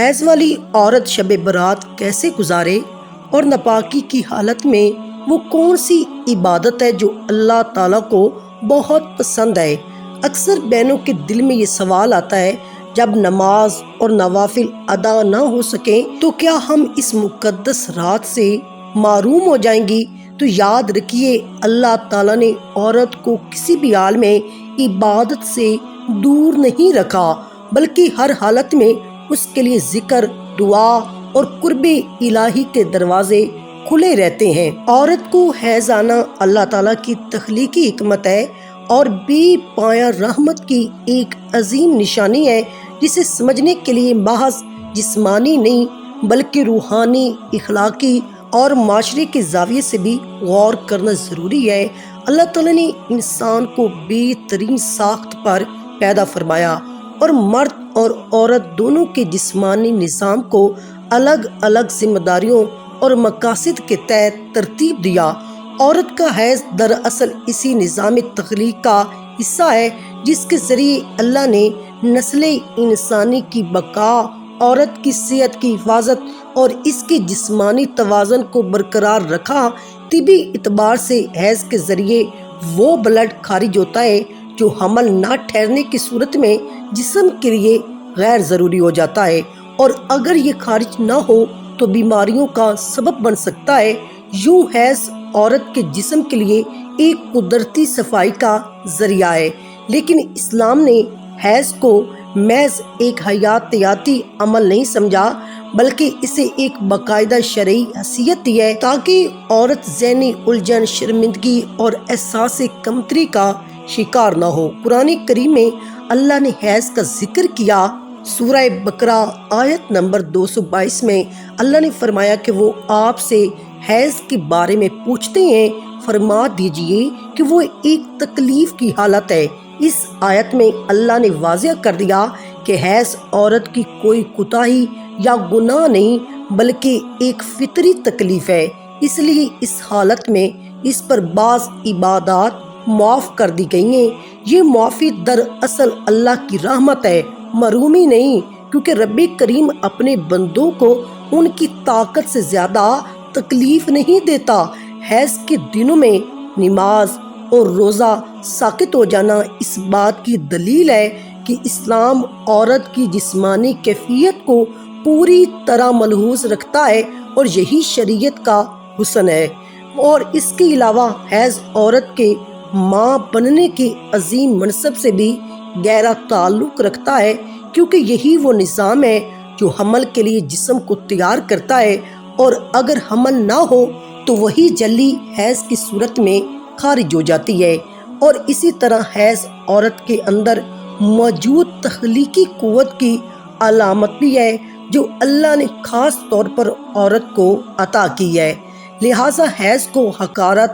حیض والی عورت شب برات کیسے گزارے اور ناپاکی کی حالت میں وہ کون سی عبادت ہے جو اللہ تعالیٰ کو بہت پسند ہے؟ اکثر بہنوں کے دل میں یہ سوال آتا ہے، جب نماز اور نوافل ادا نہ ہو سکیں تو کیا ہم اس مقدس رات سے محروم ہو جائیں گی؟ تو یاد رکھیے، اللہ تعالیٰ نے عورت کو کسی بھی حال میں عبادت سے دور نہیں رکھا، بلکہ ہر حالت میں اس کے لیے ذکر، دعا اور قرب الہی کے دروازے کھلے رہتے ہیں۔ عورت کو حیض آنا اللہ تعالیٰ کی تخلیقی حکمت ہے اور بے پایہ رحمت کی ایک عظیم نشانی ہے، جسے سمجھنے کے لیے محض جسمانی نہیں بلکہ روحانی، اخلاقی اور معاشرے کے زاویے سے بھی غور کرنا ضروری ہے۔ اللہ تعالیٰ نے انسان کو بہترین ساخت پر پیدا فرمایا اور مرد اور عورت دونوں کے جسمانی نظام کو الگ الگ ذمہ داریوں اور مقاصد کے تحت ترتیب دیا۔ عورت کا حیض دراصل اسی نظام تخلیق کا حصہ ہے جس کے ذریعے اللہ نے نسل انسانی کی بقا، عورت کی صحت کی حفاظت اور اس کے جسمانی توازن کو برقرار رکھا۔ طبی اعتبار سے حیض کے ذریعے وہ بلڈ خارج ہوتا ہے جو حمل نہ ٹھہرنے کی صورت میں جسم کے لیے غیر ضروری ہو جاتا ہے، اور اگر یہ خارج نہ ہو تو بیماریوں کا سبب بن سکتا ہے۔ یوں حیض عورت کے جسم کے لیے ایک قدرتی صفائی کا ذریعہ ہے، لیکن اسلام نے حیض کو محض ایک حیاتیاتی عمل نہیں سمجھا، بلکہ اسے ایک باقاعدہ شرعی حیثیت دی ہے تاکہ عورت ذہنی الجھن، شرمندگی اور احساس کمتری کا شکار نہ ہو۔ قرآن کریم میں اللہ نے حیض کا ذکر کیا۔ سورہ بقرہ آیت نمبر 222 میں اللہ نے فرمایا کہ وہ آپ سے حیض کے بارے میں پوچھتے ہیں، فرما دیجئے کہ وہ ایک تکلیف کی حالت ہے۔ اس آیت میں اللہ نے واضح کر دیا کہ حیض عورت کی کوئی کوتاہی یا گناہ نہیں بلکہ ایک فطری تکلیف ہے، اس لیے اس حالت میں اس پر بعض عبادات معاف کر دی گئی ہیں۔ یہ معافی دراصل اللہ کی رحمت ہے، محرومی نہیں، کیونکہ رب کریم اپنے بندوں کو ان کی طاقت سے زیادہ تکلیف نہیں دیتا۔ حیض کے دنوں میں نماز اور روزہ ساقط ہو جانا اس بات کی دلیل ہے کہ اسلام عورت کی جسمانی کیفیت کو پوری طرح ملحوظ رکھتا ہے، اور یہی شریعت کا حسن ہے۔ اور اس کے علاوہ حیض عورت کے ماں بننے کے عظیم منصب سے بھی گہرا تعلق رکھتا ہے، کیونکہ یہی وہ نظام ہے جو حمل کے لیے جسم کو تیار کرتا ہے، اور اگر حمل نہ ہو تو وہی جلی حیض کی صورت میں خارج ہو جاتی ہے۔ اور اسی طرح حیض عورت کے اندر موجود تخلیقی قوت کی علامت بھی ہے جو اللہ نے خاص طور پر عورت کو عطا کی ہے۔ لہٰذا حیض کو حقارت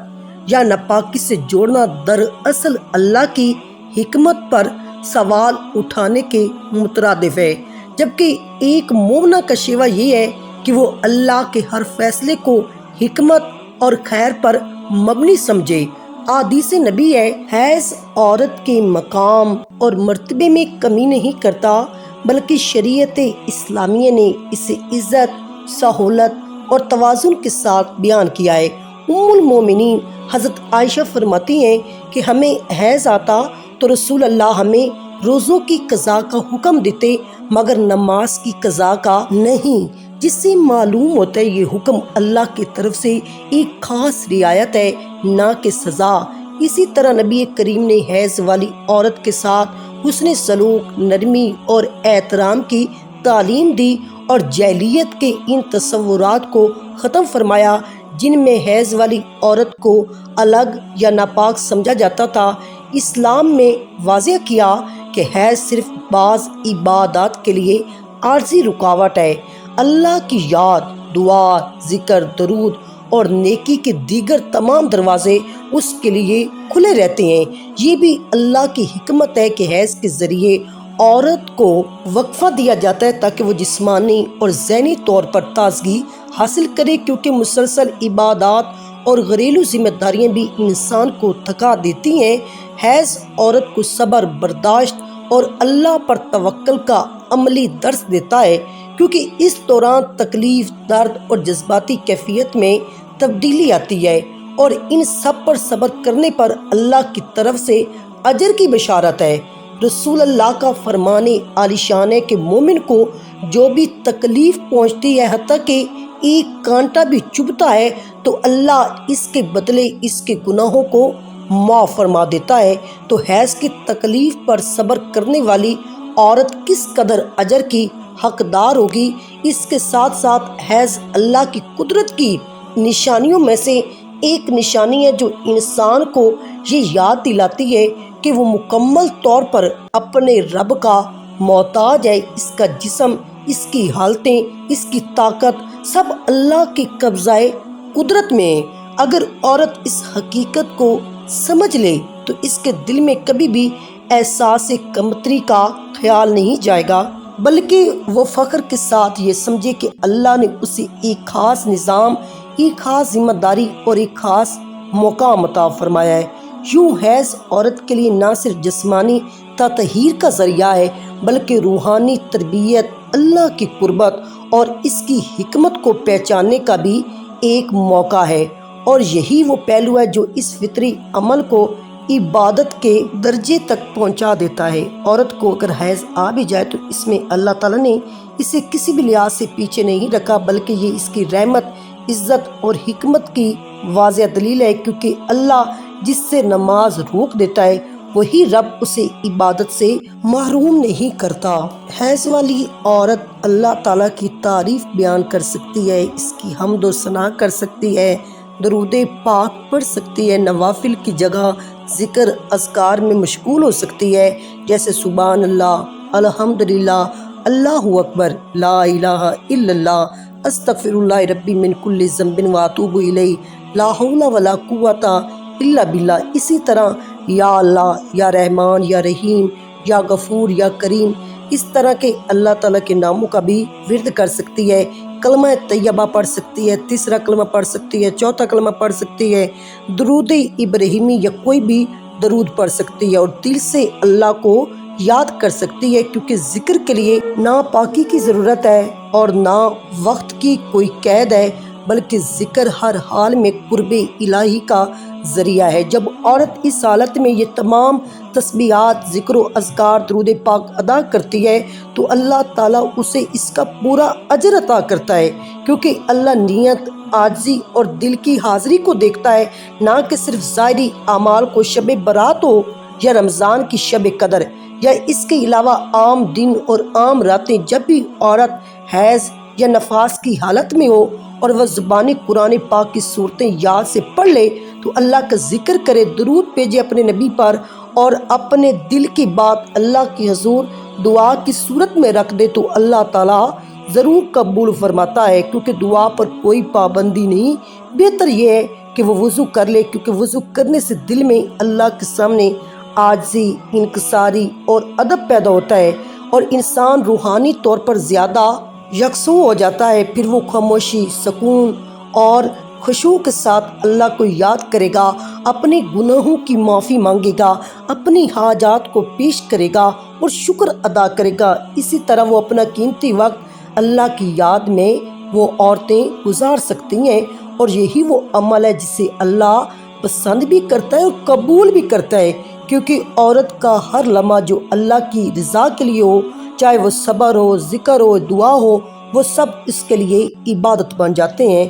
یا ناپاکی سے جوڑنا دراصل اللہ کی حکمت پر سوال اٹھانے کے مترادف ہے، جبکہ ایک مومنہ کا شیوہ یہ ہے کہ وہ اللہ کے ہر فیصلے کو حکمت اور خیر پر مبنی سمجھے۔ حدیث نبی ہے، حیض عورت کے مقام اور مرتبے میں کمی نہیں کرتا، بلکہ شریعت اسلامیہ نے اسے عزت، سہولت اور توازن کے ساتھ بیان کیا ہے۔ ام المومنین حضرت عائشہ فرماتی ہیں کہ ہمیں حیض آتا تو رسول اللہ ہمیں روزوں کی قضاء کا حکم دیتے مگر نماز کی قضاء کا نہیں، جس سے معلوم ہوتا ہے یہ حکم اللہ کی طرف سے ایک خاص رعایت ہے، نہ کہ سزا۔ اسی طرح نبی کریم نے حیض والی عورت کے ساتھ حسن سلوک، نرمی اور احترام کی تعلیم دی اور جاہلیت کے ان تصورات کو ختم فرمایا جن میں حیض والی عورت کو الگ یا ناپاک سمجھا جاتا تھا۔ اسلام میں واضح کیا کہ حیض صرف بعض عبادات کے لیے عارضی رکاوٹ ہے۔ اللہ کی یاد، دعا، ذکر، درود اور نیکی کے دیگر تمام دروازے اس کے لیے کھلے رہتے ہیں۔ یہ بھی اللہ کی حکمت ہے کہ حیض کے ذریعے عورت کو وقفہ دیا جاتا ہے تاکہ وہ جسمانی اور ذہنی طور پر تازگی حاصل کرے، کیونکہ مسلسل عبادات اور گھریلو ذمہ داریاں بھی انسان کو تھکا دیتی ہیں۔ حیض عورت کو صبر، برداشت اور اللہ پر توکل کا عملی درس دیتا ہے، کیونکہ اس دوران تکلیف، درد اور جذباتی کیفیت میں تبدیلی آتی ہے، اور ان سب پر صبر کرنے پر اللہ کی طرف سے اجر کی بشارت ہے۔ رسول اللہ کا فرمان عالی شان ہے کہ مومن کو جو بھی تکلیف پہنچتی ہے، حتیٰ کہ ایک کانٹا بھی چبھتا ہے، تو اللہ اس کے بدلے اس کے گناہوں کو معاف فرما دیتا ہے۔ تو حیض کی تکلیف پر صبر کرنے والی عورت کس قدر اجر کی حقدار ہوگی۔ اس کے ساتھ ساتھ حیض اللہ کی قدرت کی نشانیوں میں سے ایک نشانی ہے جو انسان کو یہ یاد دلاتی ہے کہ وہ مکمل طور پر اپنے رب کا محتاج ہے۔ اس کا جسم، اس کی حالتیں، اس کی طاقت سب اللہ کے قبضہ قدرت میں۔ اگر عورت اس حقیقت کو سمجھ لے تو اس کے دل میں کبھی بھی احساس کمتری کا خیال نہیں جائے گا، بلکہ وہ فخر کے ساتھ یہ سمجھے کہ اللہ نے اسے ایک خاص نظام، ایک خاص ذمہ داری اور ایک خاص مقام عطا فرمایا ہے۔ یوں حیض عورت کے لیے نہ صرف جسمانی تطہیر کا ذریعہ ہے، بلکہ روحانی تربیت، اللہ کی قربت اور اس کی حکمت کو پہچاننے کا بھی ایک موقع ہے۔ اور یہی وہ پہلو ہے جو اس فطری عمل کو عبادت کے درجے تک پہنچا دیتا ہے۔ عورت کو اگر حیض آ بھی جائے تو اس میں اللہ تعالیٰ نے اسے کسی بھی لحاظ سے پیچھے نہیں رکھا، بلکہ یہ اس کی رحمت، عزت اور حکمت کی واضح دلیل ہے، کیونکہ اللہ جس سے نماز روک دیتا ہے وہی رب اسے عبادت سے محروم نہیں کرتا۔ حیض والی عورت اللہ تعالیٰ کی تعریف بیان کر سکتی ہے، اس کی حمد و ثنا کر سکتی ہے، درود پاک پڑھ سکتی ہے، نوافل کی جگہ ذکر اذکار میں مشغول ہو سکتی ہے، جیسے سبحان اللہ، الحمدللہ، اللہ اکبر، لا الہ الا اللہ، استغفر اللہ ربی من کل ذنب واتوب الیہ، لا حول ولا قوت الا باللہ۔ اسی طرح یا اللہ، یا رحمان، یا رحیم، یا غفور، یا کریم، اس طرح کے اللہ تعالیٰ کے ناموں کا بھی ورد کر سکتی ہے۔ کلمہ طیبہ پڑھ سکتی ہے، تیسرا کلمہ پڑھ سکتی ہے، چوتھا کلمہ پڑھ سکتی ہے، درود ابراہیمی یا کوئی بھی درود پڑھ سکتی ہے، اور دل سے اللہ کو یاد کر سکتی ہے، کیونکہ ذکر کے لیے نہ پاکی کی ضرورت ہے اور نہ وقت کی کوئی قید ہے، بلکہ ذکر ہر حال میں قرب الہی کا ذریعہ ہے۔ جب عورت اس حالت میں یہ تمام تسبیحات، ذکر و اذکار، درود پاک ادا کرتی ہے تو اللہ تعالیٰ اسے اس کا پورا اجر عطا کرتا ہے، کیونکہ اللہ نیت، عاجزی اور دل کی حاضری کو دیکھتا ہے، نہ کہ صرف ظاہری اعمال کو۔ شب برات ہو یا رمضان کی شب قدر یا اس کے علاوہ عام دن اور عام راتیں، جب بھی عورت حیض یا نفاس کی حالت میں ہو اور وہ زبانی قرآن پاک کی صورتیں یاد سے پڑھ لے، تو اللہ کا ذکر کرے، درود بھیجے اپنے نبی پر، اور اپنے دل کی بات اللہ کی حضور دعا کی صورت میں رکھ دے، تو اللہ تعالیٰ ضرور قبول فرماتا ہے، کیونکہ دعا پر کوئی پابندی نہیں۔ بہتر یہ ہے کہ وہ وضو کر لے، کیونکہ وضو کرنے سے دل میں اللہ کے سامنے عاجزی، انکساری اور ادب پیدا ہوتا ہے، اور انسان روحانی طور پر زیادہ یکسو ہو جاتا ہے۔ پھر وہ خاموشی، سکون اور خشوع کے ساتھ اللہ کو یاد کرے گا، اپنے گناہوں کی معافی مانگے گا، اپنی حاجات کو پیش کرے گا اور شکر ادا کرے گا۔ اسی طرح وہ اپنا قیمتی وقت اللہ کی یاد میں وہ عورتیں گزار سکتی ہیں، اور یہی وہ عمل ہے جسے اللہ پسند بھی کرتا ہے اور قبول بھی کرتا ہے، کیونکہ عورت کا ہر لمحہ جو اللہ کی رضا کے لیے ہو، چاہے وہ صبر ہو، ذکر ہو، دعا ہو، وہ سب اس کے لیے عبادت بن جاتے ہیں۔